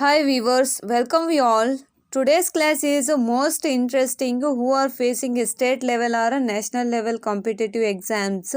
Hi viewers, welcome you all. Today's class is most interesting who are facing a state level or a national level competitive exams.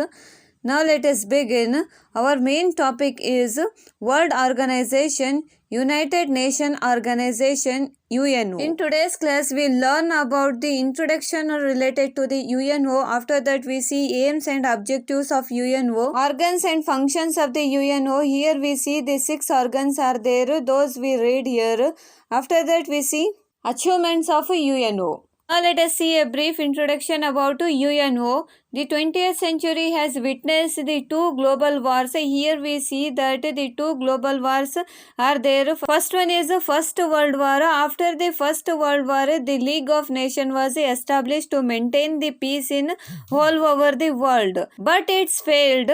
Now let us begin. Our main topic is World Organization, United Nations Organization, UNO. In today's class, we learn about the introduction related to the UNO. After that, we see aims and objectives of UNO, organs and functions of the UNO. Here we see the 6 organs are there. Those we read here. After that, we see achievements of UNO. Now let us see a brief introduction about UNO. The 20th century has witnessed the two global wars. Here we see that the two global wars are there. First one is the First World War. After the First World War, the League of Nations was established to maintain the peace in all over the world. But it's failed.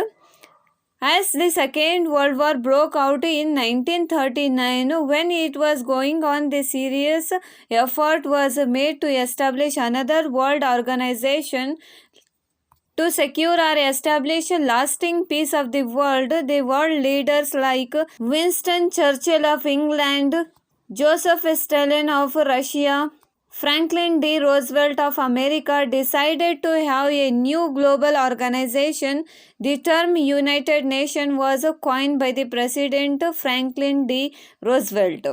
As the Second World War broke out in 1939, when it was going on, the serious effort was made to establish another world organization to secure or establish lasting peace of the world. The world leaders like Winston Churchill of England, Joseph Stalin of Russia, Franklin D. Roosevelt of America decided to have a new global organization. The term United Nations was coined by the President Franklin D. Roosevelt,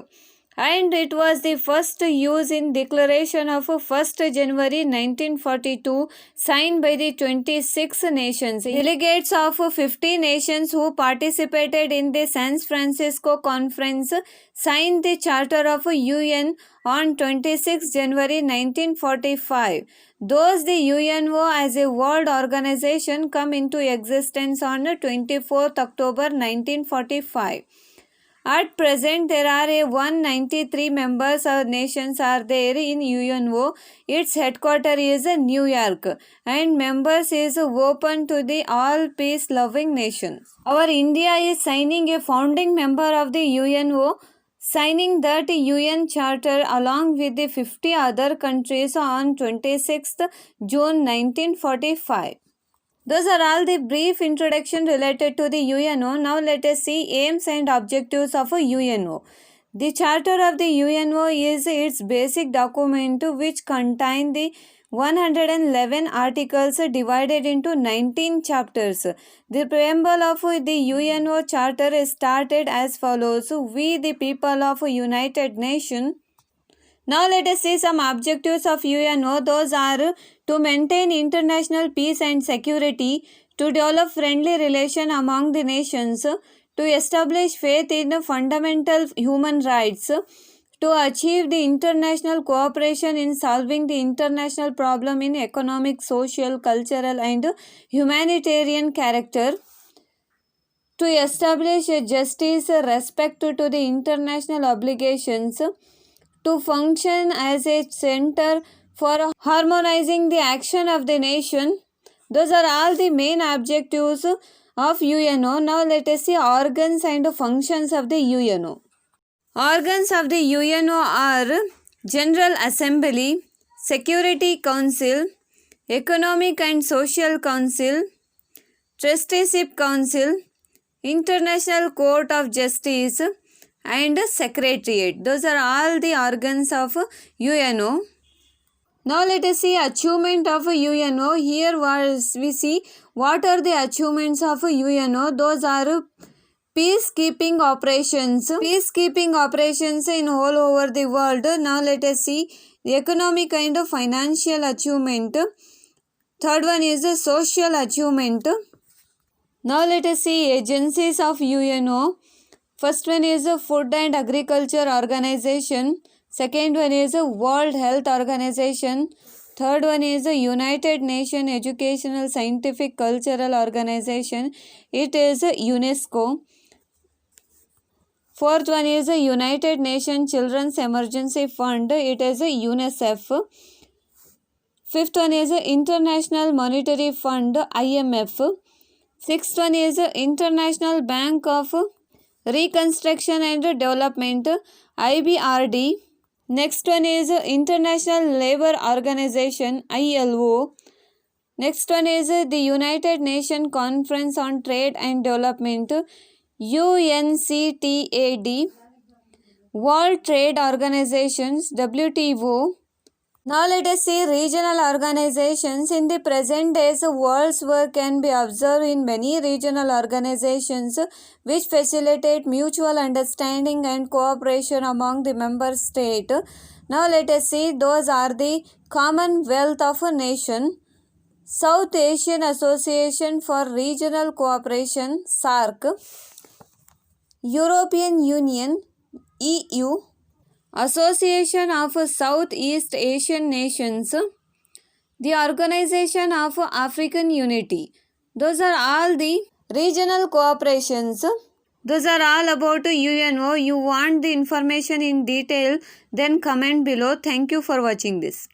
and it was the first use in Declaration of 1st January 1942 signed by the 26 nations. Delegates of 50 nations who participated in the San Francisco Conference signed the Charter of UN on 26 January 1945. Thus, the UNO as a world organization come into existence on 24th October 1945. At present, there are 193 members or nations are there in UNO. Its headquarters is New York, and members is open to the all peace-loving nations. Our India is signing a founding member of the UNO, signing that UN Charter along with the 50 other countries on 26th June 1945. Those are all the brief introduction related to the UNO. Now let us see aims and objectives of a UNO. The Charter of the UNO is its basic document which contains the 111 articles divided into 19 chapters. The preamble of the UNO Charter is started as follows: We, the people of United Nations. Now let us see some objectives of UNO. Those are to maintain international peace and security, to develop friendly relations among the nations, to establish faith in fundamental human rights, to achieve the international cooperation in solving the international problem in economic, social, cultural and humanitarian character, to establish a justice, respect to the international obligations, to function as a center for harmonizing the action of the nation. Those are all the main objectives of UNO. Now let us see organs and functions of the UNO. Organs of the UNO are General Assembly, Security Council, Economic and Social Council, Trusteeship Council, International Court of Justice, and Secretariat. Those are all the organs of UNO. Now let us see achievement of UNO. Here we see what are the achievements of UNO. Those are peacekeeping operations. Peacekeeping operations in all over the world. Now let us see the economic and financial achievement. Third one is the social achievement. Now let us see agencies of UNO. First one is the Food and Agriculture Organization. Second one is the World Health Organization. Third one is the United Nations Educational, Scientific, Cultural Organization. It is UNESCO. Fourth one is the United Nations Children's Emergency Fund. It is UNICEF. Fifth one is the International Monetary Fund, IMF. Sixth one is the International Bank of Reconstruction and Development, IBRD. Next one is International Labour Organization, ILO. Next one is the United Nations Conference on Trade and Development, UNCTAD. World Trade Organizations, WTO. Now let us see regional organizations. In the present days, world's work can be observed in many regional organizations which facilitate mutual understanding and cooperation among the member states. Now let us see, those are the Commonwealth of a Nation, South Asian Association for Regional Cooperation, SAARC, European Union, EU, Association of Southeast Asian Nations, the Organization of African Unity. Those are all the regional cooperations. Those are all about UNO. You want the information in detail, then comment below. Thank you for watching this.